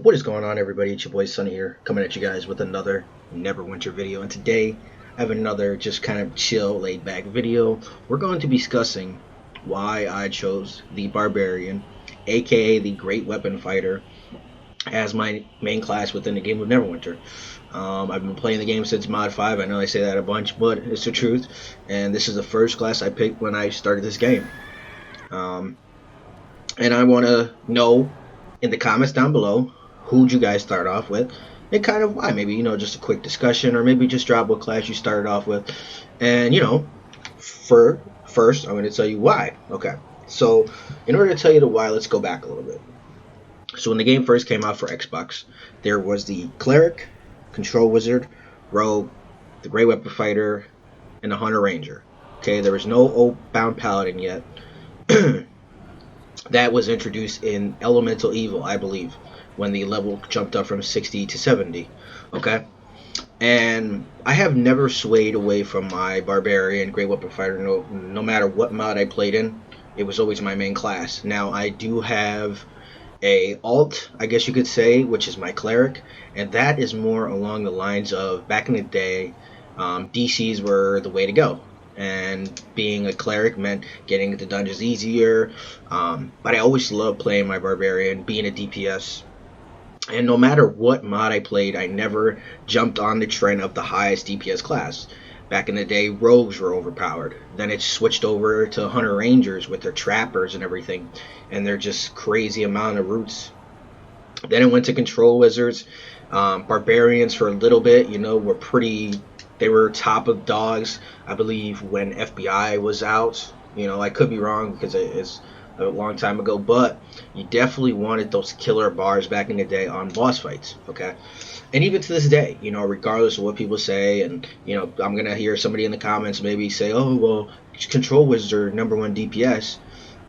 What is going on, everybody? It's your boy Sonny here, coming at you guys with another Neverwinter video. And today, I have another just kind of chill, laid back video. We're going to be discussing why I chose the barbarian, aka the great weapon fighter, as my main class within the game of Neverwinter. I've been playing the game since Mod 5. I know I say that a bunch, but it's the truth. And this is the first class I picked when I started this game. And I want to know in the comments down below who'd you guys start off with and kind of why. Maybe, just a quick discussion, or maybe just drop what class you started off with. And, for first, I'm going to tell you why. Okay, so in order to tell you the why, let's go back a little bit. So when the game first came out for Xbox, there was the Cleric, Control Wizard, Rogue, the Great Weapon Fighter, and the Hunter Ranger. Okay, there was no Oathbound Paladin yet. That was introduced in Elemental Evil, I believe, when the level jumped up from 60 to 70. Okay? And I have never swayed away from my Barbarian, Great Weapon Fighter, no matter what mod I played in. It was always my main class. Now, I do have a alt, I guess you could say, which is my Cleric, and that is more along the lines of back in the day, DCs were the way to go. And being a cleric meant getting into dungeons easier. But I always loved playing my barbarian, being a DPS. And no matter what mod I played, I never jumped on the trend of the highest DPS class. Back in the day, rogues were overpowered. Then it switched over to Hunter Rangers with their trappers and everything. And they're just crazy amount of roots. Then it went to Control Wizards. Barbarians for a little bit, were pretty... They were top of dogs, I believe, when FBI was out. I could be wrong because it's a long time ago, but you definitely wanted those killer bars back in the day on boss fights, okay? And even to this day, regardless of what people say, and, I'm going to hear somebody in the comments maybe say, oh, well, Control Wizards are #1 DPS.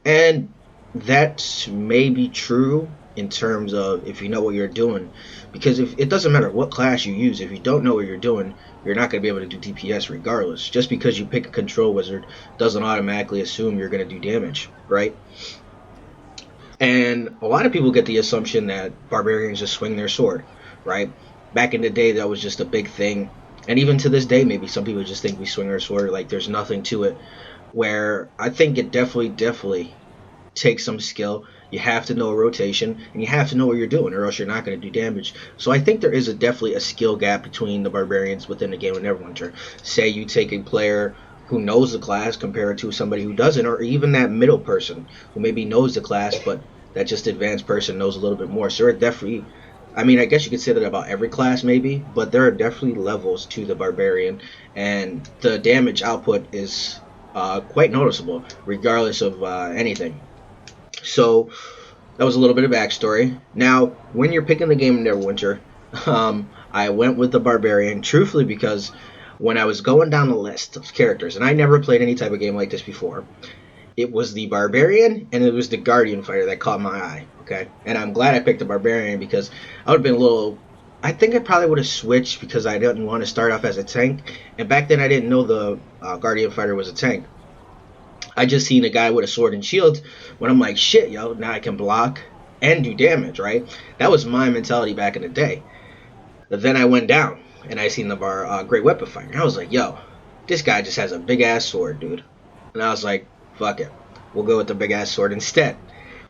And that may be true in terms of if you know what you're doing. Because if it doesn't matter what class you use, if you don't know what you're doing, you're not going to be able to do DPS regardless. Just because you pick a Control Wizard doesn't automatically assume you're going to do damage, right? And a lot of people get the assumption that barbarians just swing their sword, right? Back in the day, that was just a big thing. And even to this day, maybe some people just think we swing our sword like there's nothing to it. Where I think it definitely takes some skill. You have to know a rotation, and you have to know what you're doing, or else you're not going to do damage. So I think there is definitely a skill gap between the barbarians within the game of Neverwinter. Say you take a player who knows the class compared to somebody who doesn't, or even that middle person who maybe knows the class, but that just advanced person knows a little bit more. So there are definitely, I mean, I guess you could say that about every class maybe, but there are definitely levels to the barbarian, and the damage output is quite noticeable, regardless of anything. So that was a little bit of backstory. Now, when you're picking the game in Neverwinter, I went with the barbarian, truthfully, because when I was going down the list of characters, and I never played any type of game like this before, it was the barbarian and it was the guardian fighter that caught my eye. Okay, and I'm glad I picked the barbarian because I would have been a little. I think I probably would have switched because I didn't want to start off as a tank, and back then I didn't know the guardian fighter was a tank. I just seen a guy with a sword and shield when I'm like, shit, yo, now I can block and do damage, right? That was my mentality back in the day. But then I went down and I seen the great weapon fighter. And I was like, yo, this guy just has a big ass sword, dude. And I was like, fuck it, we'll go with the big ass sword instead.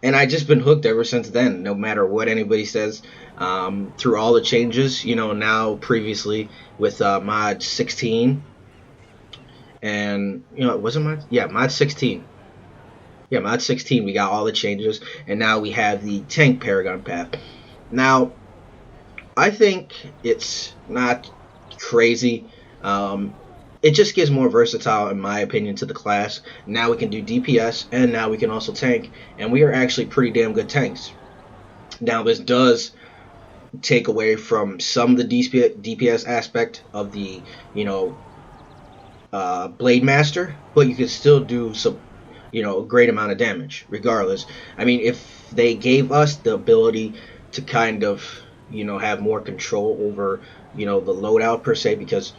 And I just been hooked ever since then, no matter what anybody says. Through all the changes, now previously with mod 16. And, it wasn't mod 16. Yeah, mod 16, we got all the changes. And now we have the tank Paragon path. Now, I think it's not crazy. It just gives more versatile, in my opinion, to the class. Now we can do DPS, and now we can also tank. And we are actually pretty damn good tanks. Now, this does take away from some of the DPS aspect of the, Blade Master, but you can still do some, a great amount of damage regardless. I mean, if they gave us the ability to kind of, have more control over, the loadout per se, because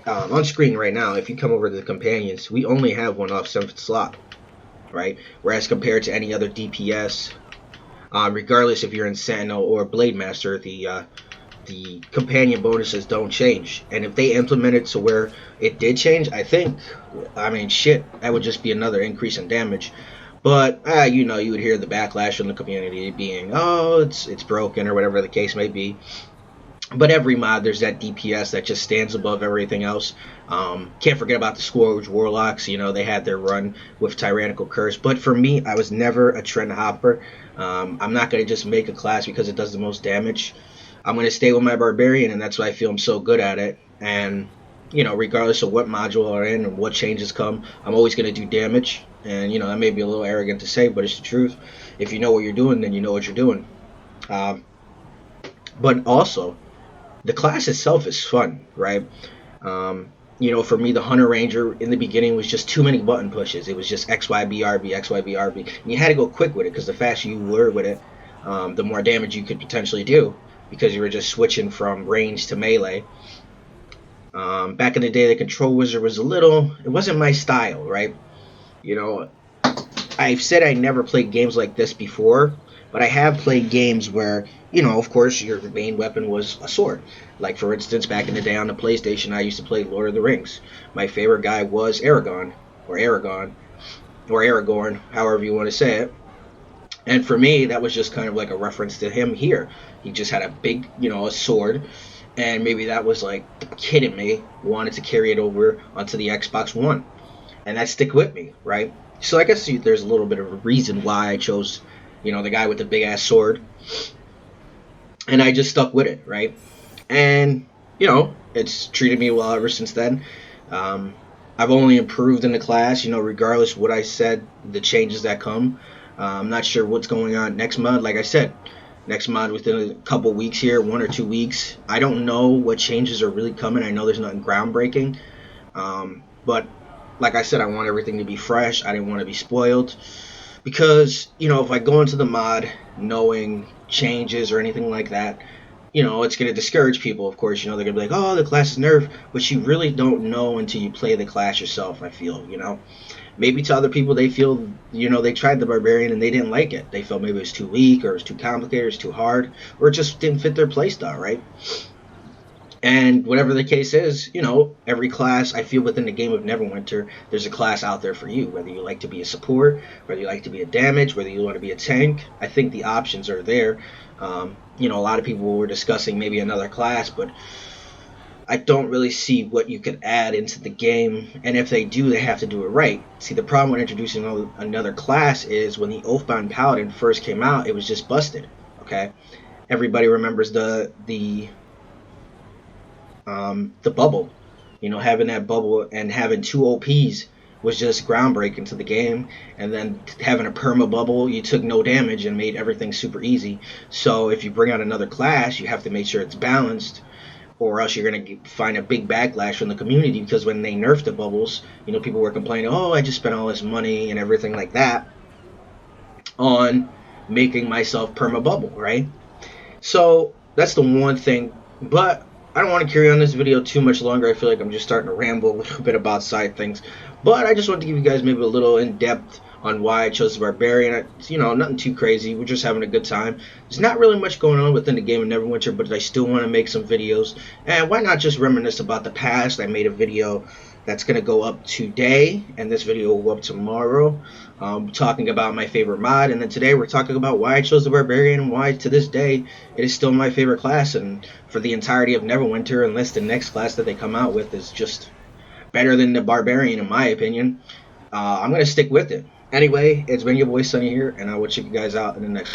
on screen right now, if you come over to the companions, we only have one off 7th slot, right? Whereas compared to any other DPS, regardless if you're in Sentinel or Blade Master. The companion bonuses don't change, and if they implement it to where it did change, I mean, shit, that would just be another increase in damage. But you would hear the backlash from the community being, oh, it's broken or whatever the case may be. But every mod, there's that DPS that just stands above everything else. Can't forget about the Scourge Warlocks. They had their run with Tyrannical Curse. But for me, I was never a trend hopper. I'm not going to just make a class because it does the most damage. I'm going to stay with my Barbarian, and that's why I feel I'm so good at it. And, regardless of what module I'm in and what changes come, I'm always going to do damage. And, that may be a little arrogant to say, but it's the truth. If you know what you're doing, then you know what you're doing. But also, the class itself is fun, right? For me, the Hunter Ranger in the beginning was just too many button pushes. It was just XYBRB, XYBRB. And you had to go quick with it because the faster you were with it, the more damage you could potentially do because you were just switching from range to melee. Back in the day, the Control Wizard was it wasn't my style, right? I've said I never played games like this before, but I have played games where, of course, your main weapon was a sword. Like, for instance, back in the day on the PlayStation, I used to play Lord of the Rings. My favorite guy was Aragorn, however you want to say it. And for me, that was just kind of like a reference to him here. He just had a big, a sword, and maybe that was like the kid in me wanted to carry it over onto the Xbox One. And that stick with me, right? So I guess there's a little bit of a reason why I chose, the guy with the big ass sword, and I just stuck with it, right? And it's treated me well ever since then. I've only improved in the class, regardless of what I said, the changes that come. I'm not sure what's going on next mod. Like I said, next mod within a couple weeks here, 1 or 2 weeks. I don't know what changes are really coming. I know there's nothing groundbreaking, but like I said, I want everything to be fresh. I didn't want to be spoiled. Because, if I go into the mod knowing changes or anything like that, it's going to discourage people, of course. They're going to be like, oh, the class is nerfed. But you really don't know until you play the class yourself, I feel, Maybe to other people, they feel, they tried the Barbarian and they didn't like it. They felt maybe it was too weak or it was too complicated or it was too hard or it just didn't fit their playstyle, right? And whatever the case is, every class, I feel within the game of Neverwinter, there's a class out there for you. Whether you like to be a support, whether you like to be a damage, whether you want to be a tank, I think the options are there. A lot of people were discussing maybe another class, but I don't really see what you could add into the game. And if they do, they have to do it right. See, the problem with introducing another class is when the Oathbound Paladin first came out, it was just busted. Okay, everybody remembers the bubble, having that bubble and having 2 OPs was just groundbreaking to the game. And then having a perma bubble, you took no damage and made everything super easy. So if you bring out another class, you have to make sure it's balanced, or else you're going to find a big backlash from the community, because when they nerfed the bubbles, people were complaining, oh, I just spent all this money and everything like that on making myself perma bubble, right? So that's the one thing. But I don't want to carry on this video too much longer. I feel like I'm just starting to ramble a little bit about side things. But I just want to give you guys maybe a little in-depth on why I chose the Barbarian. Nothing too crazy. We're just having a good time. There's not really much going on within the game of Neverwinter, but I still want to make some videos. And why not just reminisce about the past? I made a video that's going to go up today, and this video will go up tomorrow, talking about my favorite mod. And then today we're talking about why I chose the Barbarian and why to this day it is still my favorite class, and for the entirety of Neverwinter, unless the next class that they come out with is just better than the Barbarian in my opinion, I'm going to stick with it. Anyway, it's been your boy Sonny here, and I will check you guys out in the next